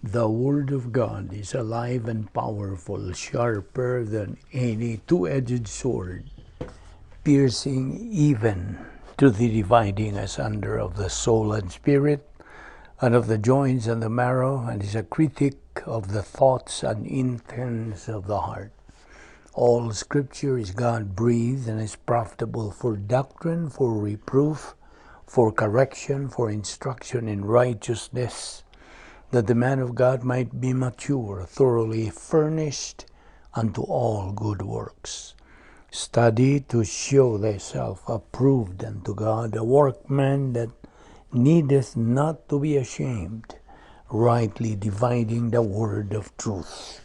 The Word of God is alive and powerful, sharper than any two-edged sword, piercing even to the dividing asunder of the soul and spirit, and of the joints and the marrow, and is a critic of the thoughts and intents of the heart. All Scripture is God-breathed and is profitable for doctrine, for reproof, for correction, for instruction in righteousness, that the man of God might be mature, thoroughly furnished unto all good works. Study to show thyself approved unto God, a workman that needeth not to be ashamed, rightly dividing the word of truth.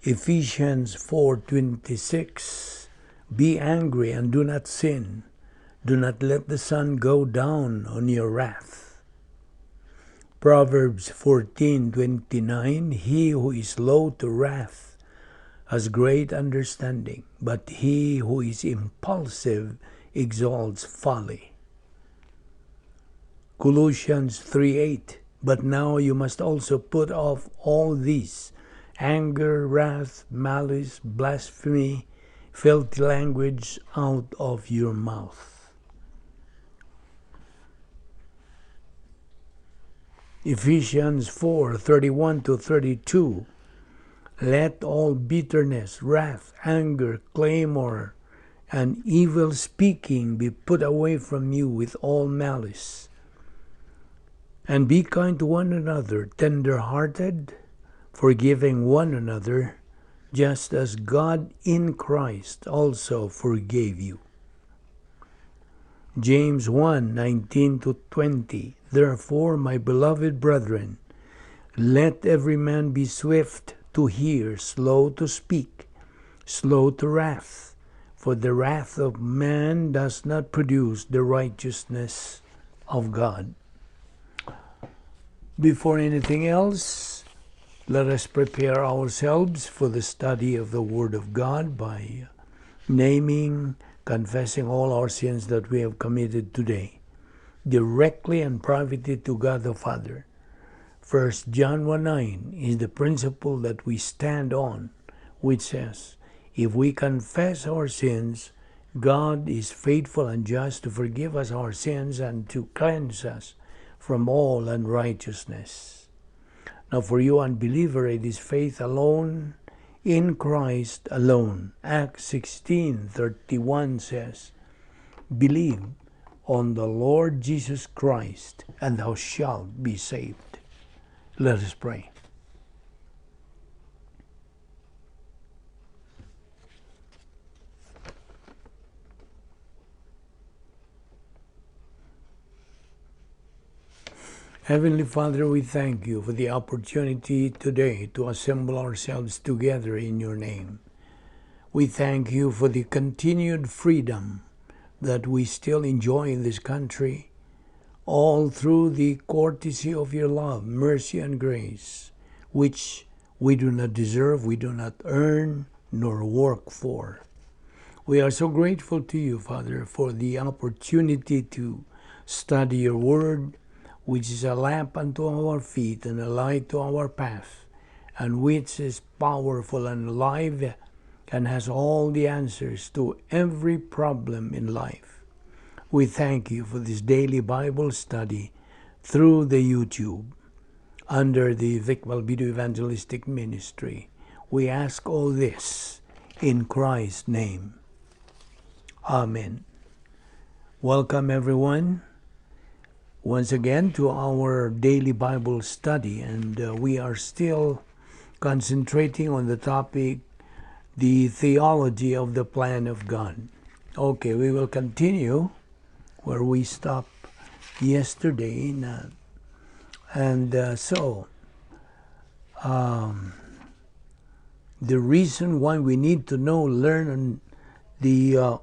Ephesians 4:26, Be angry and do not sin. Do not let the sun go down on your wrath. Proverbs 14:29, He who is slow to wrath has great understanding, but he who is impulsive exalts folly. Colossians 3:8, But now you must also put off all these: anger, wrath, malice, blasphemy, filthy language out of your mouth. Ephesians 4:31-32, Let all bitterness, wrath, anger, clamor, and evil speaking be put away from you with all malice. And be kind to one another, tender-hearted, forgiving one another, just as God in Christ also forgave you. James 1:19-20, Therefore, my beloved brethren, let every man be swift to hear, slow to speak, slow to wrath, for the wrath of man does not produce the righteousness of God. Before anything else, let us prepare ourselves for the study of the Word of God by naming, confessing all our sins that we have committed today, directly and privately to God the Father. 1 John 1:9 is the principle that we stand on, which says, If we confess our sins, God is faithful and just to forgive us our sins and to cleanse us from all unrighteousness. Now for you unbeliever, it is faith alone, in Christ alone. Acts 16:31 says, Believe on the Lord Jesus Christ, and thou shalt be saved. Let us pray. Heavenly Father, we thank you for the opportunity today to assemble ourselves together in your name. We thank you for the continued freedom that we still enjoy in this country, all through the courtesy of your love, mercy, and grace, which we do not deserve, we do not earn, nor work for. We are so grateful to you, Father, for the opportunity to study your word, which is a lamp unto our feet and a light to our path, and which is powerful and alive and has all the answers to every problem in life. We thank you for this daily Bible study through the YouTube under the Balbido Evangelistic Ministry. We ask all this in Christ's name. Amen. Welcome everyone once again to our daily Bible study, and we are still concentrating on the topic, the theology of the plan of God. Okay, we will continue where we stopped yesterday. The reason why we need to learn the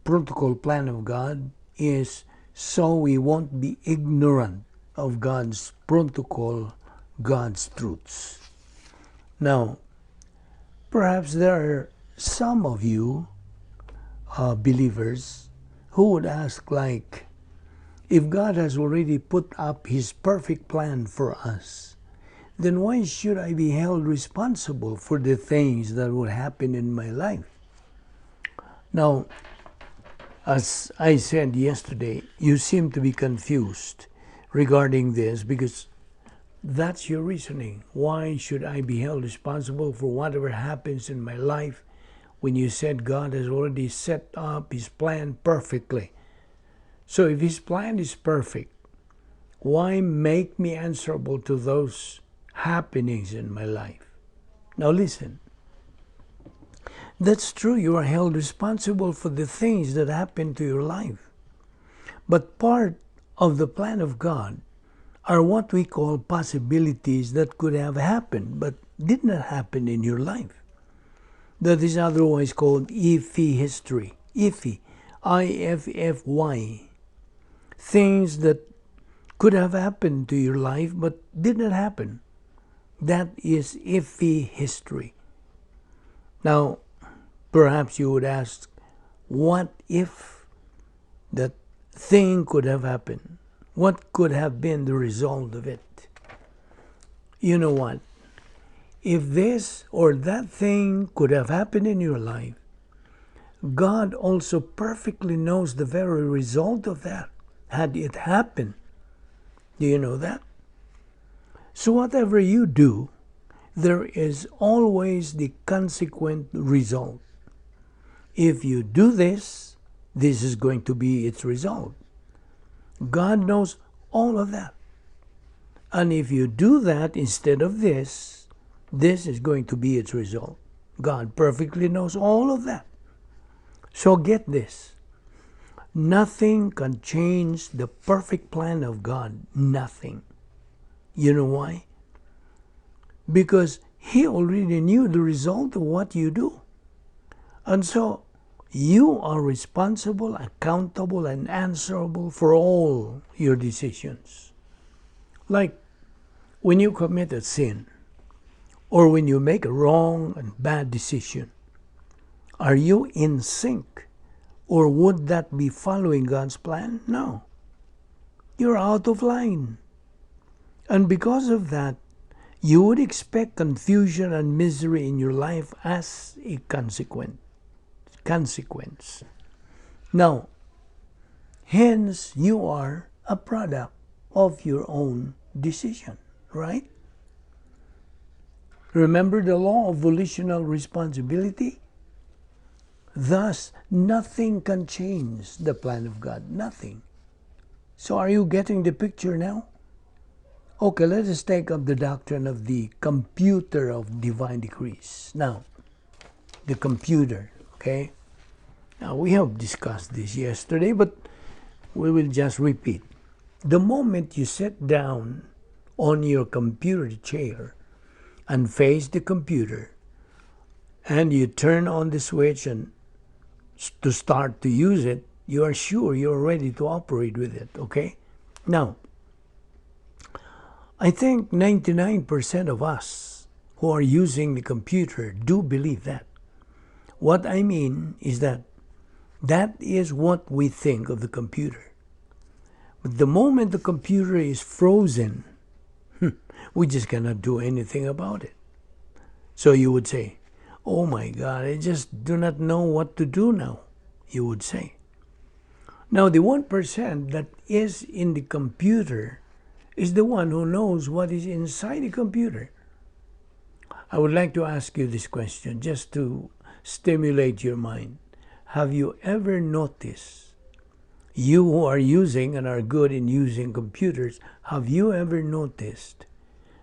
protocol plan of God is so we won't be ignorant of God's protocol, God's truths. Now, perhaps there are some of you believers who would ask, like, If God has already put up His perfect plan for us, then why should I be held responsible for the things that will happen in my life? Now, as I said yesterday, you seem to be confused regarding this because that's your reasoning. Why should I be held responsible for whatever happens in my life when you said God has already set up His plan perfectly? So if His plan is perfect, why make me answerable to those happenings in my life? Now listen. That's true, you are held responsible for the things that happen to your life. But part of the plan of God are what we call possibilities that could have happened but did not happen in your life. That is otherwise called iffy history. Iffy. I-F-F-Y. Things that could have happened to your life but did not happen. That is iffy history. Now, perhaps you would ask, what if that thing could have happened? What could have been the result of it? You know what? If this or that thing could have happened in your life, God also perfectly knows the very result of that, had it happened. Do you know that? So whatever you do, there is always the consequent result. If you do this, this is going to be its result. God knows all of that. And if you do that instead of this, this is going to be its result. God perfectly knows all of that. So get this. Nothing can change the perfect plan of God. Nothing. You know why? Because He already knew the result of what you do. And so you are responsible, accountable, and answerable for all your decisions. Like when you commit a sin, or when you make a wrong and bad decision, are you in sync? Or would that be following God's plan? No. You're out of line. And because of that, you would expect confusion and misery in your life as a consequence. Now, hence you are a product of your own decision, right? Remember the law of volitional responsibility? Thus, nothing can change the plan of God. Nothing. So are you getting the picture now? Okay, let us take up the doctrine of the computer of divine decrees. Now, the computer, okay? Now, we have discussed this yesterday, but we will just repeat. The moment you sit down on your computer chair and face the computer, and you turn on the switch and to start to use it, you are sure you're ready to operate with it, okay? Now, I think 99% of us who are using the computer do believe that. What I mean is that is what we think of the computer. But the moment the computer is frozen, we just cannot do anything about it. So you would say, oh my God, I just do not know what to do now, you would say. Now the 1% that is in the computer is the one who knows what is inside the computer. I would like to ask you this question just to stimulate your mind. Have you ever noticed, you who are using and are good in using computers, have you ever noticed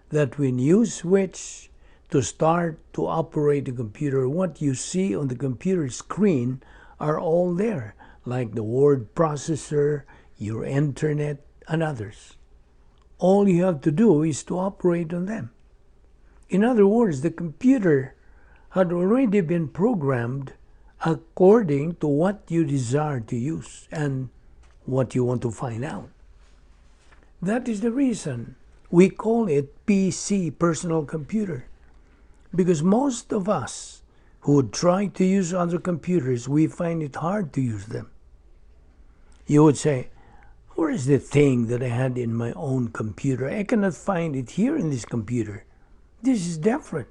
that when you switch to start to operate the computer, what you see on the computer screen are all there, like the word processor, your internet, and others. All you have to do is to operate on them. In other words, the computer had already been programmed according to what you desire to use and what you want to find out. That is the reason we call it PC, personal computer. Because most of us who would try to use other computers, we find it hard to use them. You would say, Where is the thing that I had in my own computer? I cannot find it here in this computer. This is different.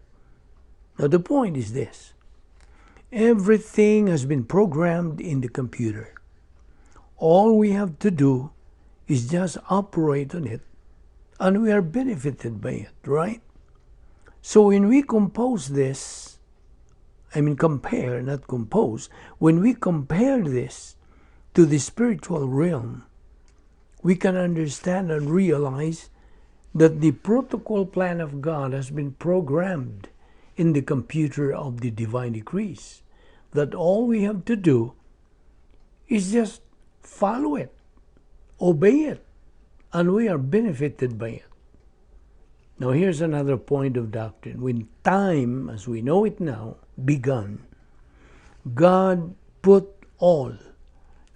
Now the point is this. Everything has been programmed in the computer. All we have to do is just operate on it, and we are benefited by it, right? So when we compose this, compare, not compose, when we compare this to the spiritual realm, we can understand and realize that the protocol plan of God has been programmed in the computer of the divine decrees. That all we have to do is just follow it, obey it, and we are benefited by it. Now here's another point of doctrine. When time, as we know it now, begun, God put all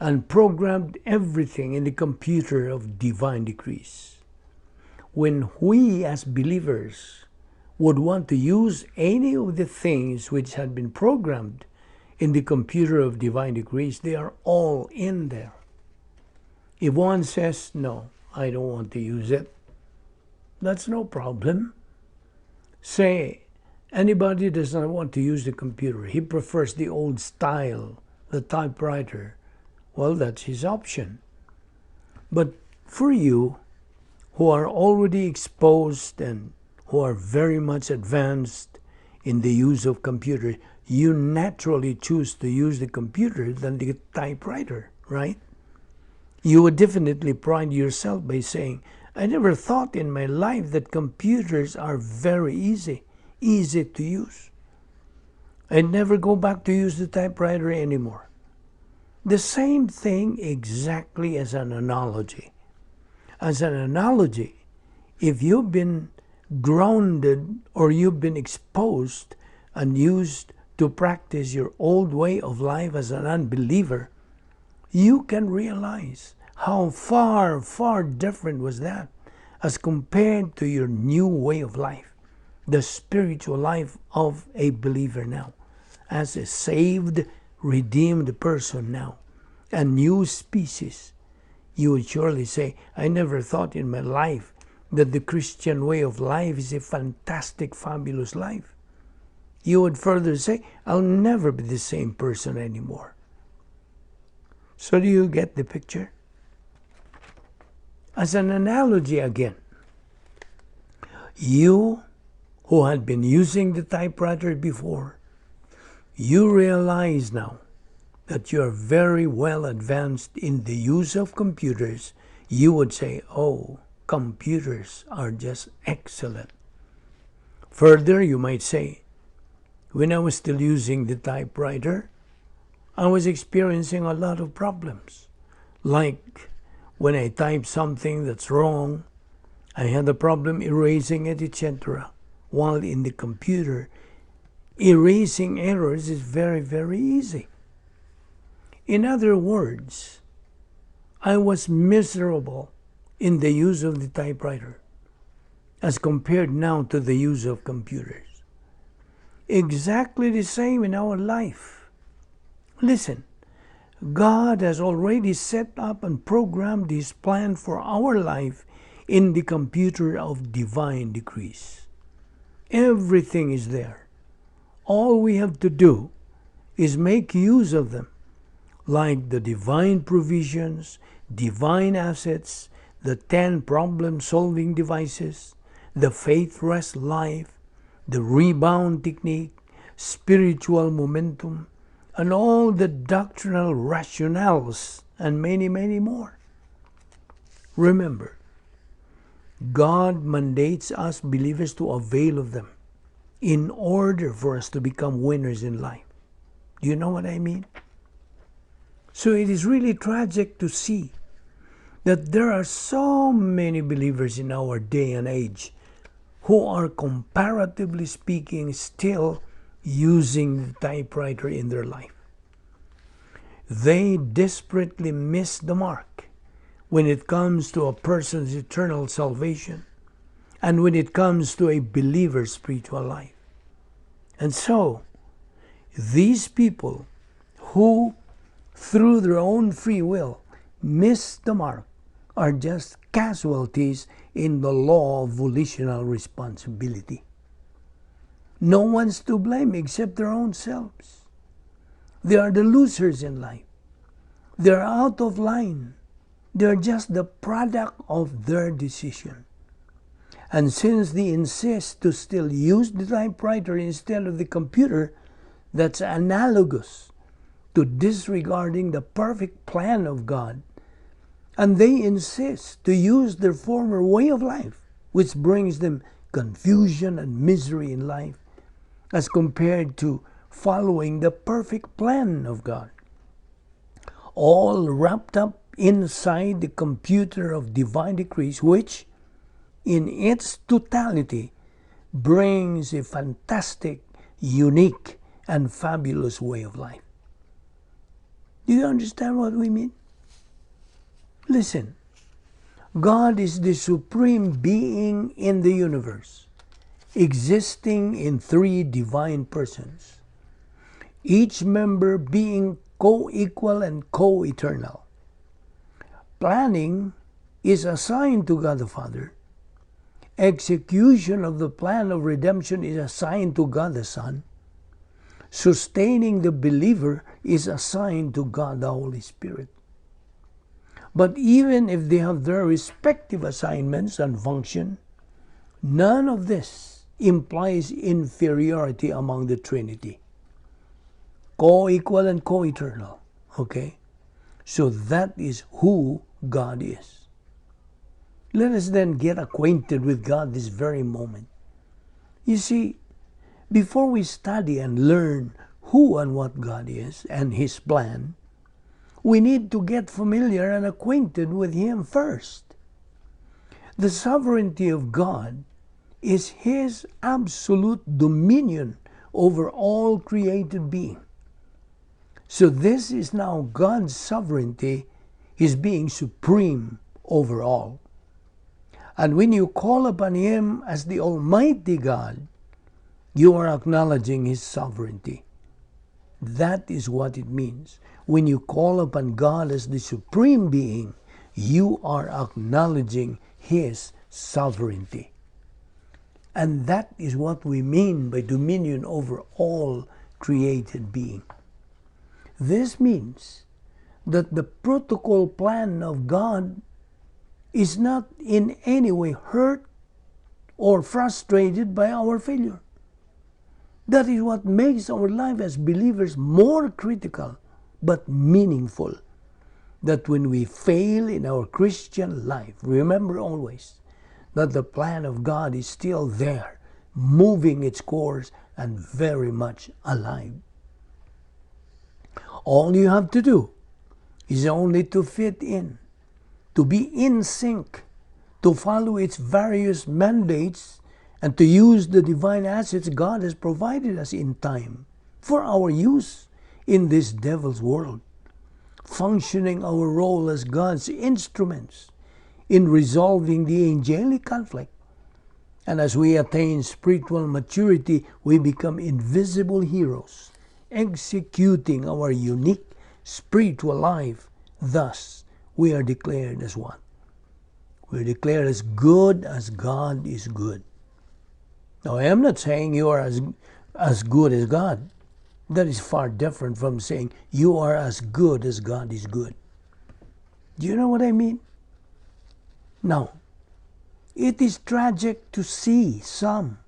and programmed everything in the computer of divine decrees. When we as believers would want to use any of the things which had been programmed in the computer of divine decrees, they are all in there. If one says, no, I don't want to use it, that's no problem. Say, anybody does not want to use the computer, he prefers the old style, the typewriter, well, that's his option. But for you, who are already exposed and who are very much advanced in the use of computers, you naturally choose to use the computer than the typewriter, right? You would definitely pride yourself by saying, I never thought in my life that computers are very easy to use. I'd never go back to use the typewriter anymore. The same thing exactly as an analogy. As an analogy, if you've been grounded or you've been exposed and used to practice your old way of life as an unbeliever, you can realize how far, far different was that as compared to your new way of life, the spiritual life of a believer now, as a saved, redeemed person now, a new species. You would surely say, I never thought in my life that the Christian way of life is a fantastic, fabulous life. You would further say, I'll never be the same person anymore. So do you get the picture? As an analogy again, you who had been using the typewriter before, you realize now that you are very well advanced in the use of computers. You would say, oh, computers are just excellent. Further, you might say, when I was still using the typewriter, I was experiencing a lot of problems. Like when I type something that's wrong, I had a problem erasing it, etc. While in the computer, erasing errors is very, very easy. In other words, I was miserable in the use of the typewriter as compared now to the use of computers. Exactly the same in our life. Listen, God has already set up and programmed His plan for our life in the computer of divine decrees. Everything is there. All we have to do is make use of them, like the divine provisions, divine assets, the 10 problem-solving devices, the faith rest life, the rebound technique, spiritual momentum, and all the doctrinal rationales, and many, many more. Remember, God mandates us believers to avail of them in order for us to become winners in life. Do you know what I mean? So it is really tragic to see that there are so many believers in our day and age who are, comparatively speaking, still using the typewriter in their life. They desperately miss the mark when it comes to a person's eternal salvation and when it comes to a believer's spiritual life. And so, these people who, through their own free will, miss the mark are just casualties in the law of volitional responsibility. No one's to blame except their own selves. They are the losers in life. They are out of line. They are just the product of their decision. And since they insist to still use the typewriter instead of the computer, that's analogous to disregarding the perfect plan of God. And they insist to use their former way of life, which brings them confusion and misery in life, as compared to following the perfect plan of God. All wrapped up inside the computer of divine decrees, which, in its totality, brings a fantastic, unique, and fabulous way of life. Do you understand what we mean? Listen, God is the supreme being in the universe, existing in three divine persons, each member being co-equal and co-eternal. Planning is assigned to God the Father. Execution of the plan of redemption is assigned to God the Son. Sustaining the believer is assigned to God the Holy Spirit. But even if they have their respective assignments and function, none of this implies inferiority among the Trinity. Co-equal and co-eternal. Okay? So that is who God is. Let us then get acquainted with God this very moment. You see, before we study and learn who and what God is and His plan, we need to get familiar and acquainted with Him first. The sovereignty of God is His absolute dominion over all created being. So this is now God's sovereignty, His being supreme over all. And when you call upon Him as the Almighty God, you are acknowledging His sovereignty. That is what it means. When you call upon God as the supreme being, you are acknowledging His sovereignty. And that is what we mean by dominion over all created being. This means that the protocol plan of God is not in any way hurt or frustrated by our failure. That is what makes our life as believers more critical but meaningful. That when we fail in our Christian life, remember always that the plan of God is still there, moving its course and very much alive. All you have to do is only to fit in, to be in sync, to follow its various mandates, and to use the divine assets God has provided us in time for our use in this devil's world, functioning our role as God's instruments in resolving the angelic conflict. And as we attain spiritual maturity, we become invisible heroes, executing our unique spiritual life. Thus, we are declared as what? We are declared as good as God is good. Now, I am not saying you are as good as God. That is far different from saying you are as good as God is good. Do you know what I mean? Now, it is tragic to see some,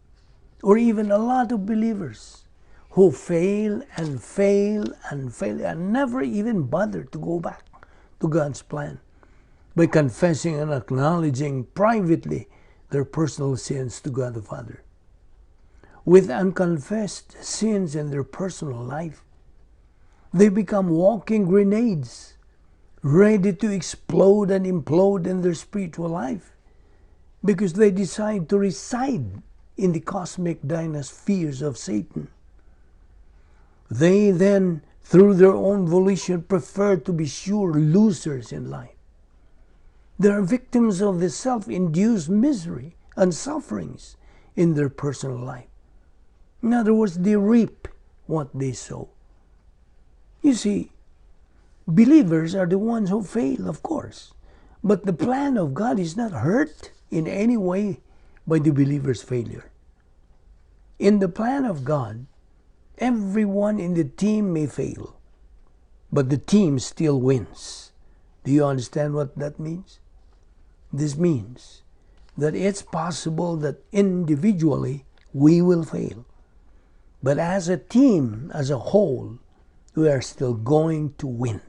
or even a lot of believers who fail and fail and fail and never even bother to go back to God's plan by confessing and acknowledging privately their personal sins to God the Father. With unconfessed sins in their personal life, they become walking grenades, ready to explode and implode in their spiritual life, because they decide to reside in the cosmic dynaspheres of Satan. They then, through their own volition, prefer to be sure losers in life. They are victims of the self-induced misery and sufferings in their personal life. In other words, they reap what they sow. You see, believers are the ones who fail, of course. But the plan of God is not hurt in any way by the believer's failure. In the plan of God, everyone in the team may fail, but the team still wins. Do you understand what that means? This means that it's possible that individually we will fail. But as a team, as a whole, we are still going to win.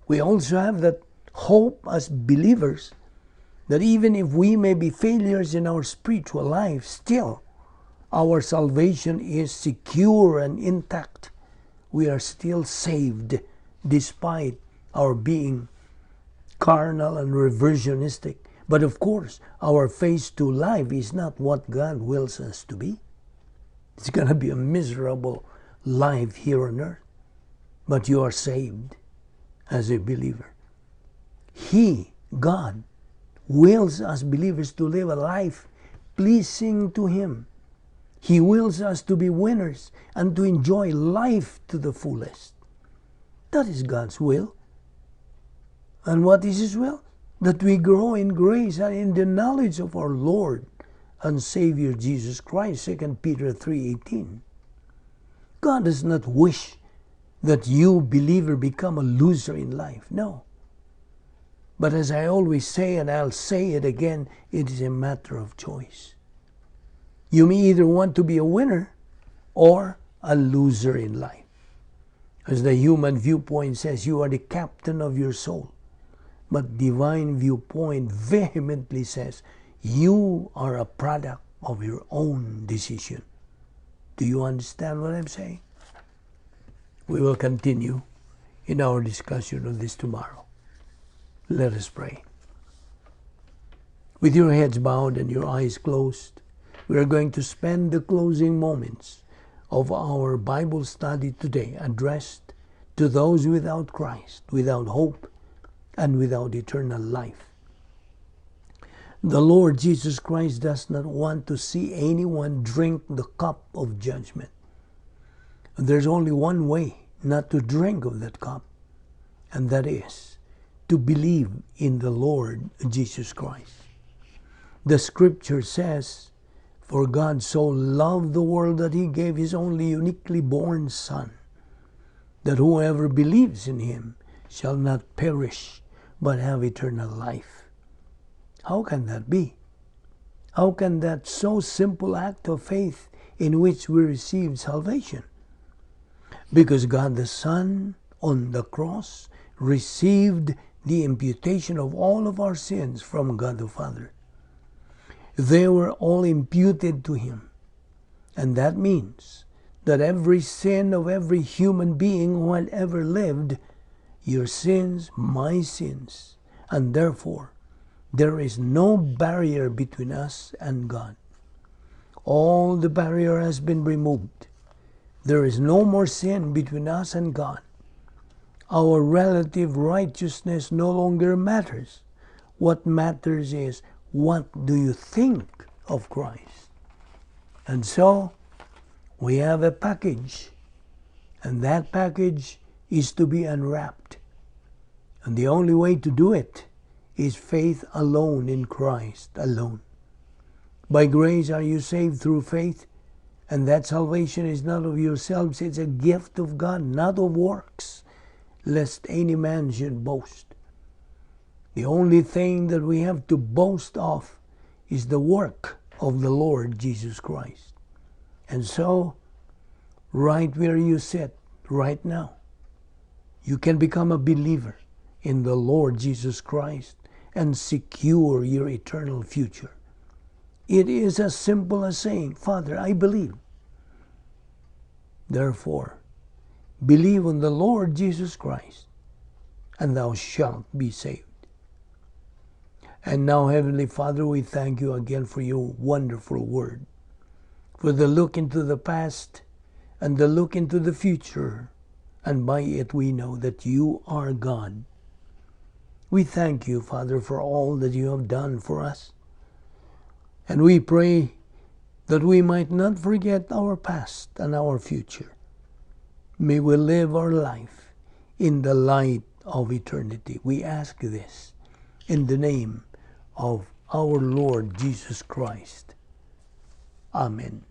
We also have that hope as believers that even if we may be failures in our spiritual life, still our salvation is secure and intact. We are still saved despite our being carnal and reversionistic. But of course, our phase 2 life is not what God wills us to be. It's going to be a miserable life here on earth. But you are saved as a believer. He, God, wills us believers to live a life pleasing to Him. He wills us to be winners and to enjoy life to the fullest. That is God's will. And what is His will? That we grow in grace and in the knowledge of our Lord and Savior Jesus Christ, 2 Peter 3:18. God does not wish that you, believer, become a loser in life. No. But as I always say, and I'll say it again, it is a matter of choice. You may either want to be a winner or a loser in life. As the human viewpoint says, you are the captain of your soul. But divine viewpoint vehemently says, you are a product of your own decision. Do you understand what I'm saying? We will continue in our discussion of this tomorrow. Let us pray. With your heads bowed and your eyes closed, we are going to spend the closing moments of our Bible study today addressed to those without Christ, without hope, and without eternal life. The Lord Jesus Christ does not want to see anyone drink the cup of judgment. There's only one way not to drink of that cup, and that is to believe in the Lord Jesus Christ. The scripture says, for God so loved the world that He gave His only uniquely born Son, that whoever believes in Him shall not perish, but have eternal life. How can that be? How can that so simple act of faith in which we receive salvation? Because God the Son on the cross received the imputation of all of our sins from God the Father. They were all imputed to Him. And that means that every sin of every human being who had ever lived, your sins, my sins, and therefore there is no barrier between us and God. All the barrier has been removed. There is no more sin between us and God. Our relative righteousness no longer matters. What matters is, what do you think of Christ? And so, we have a package. And that package is to be unwrapped. And the only way to do it is faith alone in Christ alone. By grace are you saved through faith, and that salvation is not of yourselves, it's a gift of God, not of works, lest any man should boast. The only thing that we have to boast of is the work of the Lord Jesus Christ. And so, right where you sit right now, you can become a believer in the Lord Jesus Christ and secure your eternal future. It is as simple as saying, Father, I believe. Therefore, believe on the Lord Jesus Christ, and thou shalt be saved. And now, Heavenly Father, we thank you again for your wonderful word, for the look into the past and the look into the future, and by it we know that you are God. We thank you, Father, for all that you have done for us. And we pray that we might not forget our past and our future. May we live our life in the light of eternity. We ask this in the name of our Lord Jesus Christ. Amen.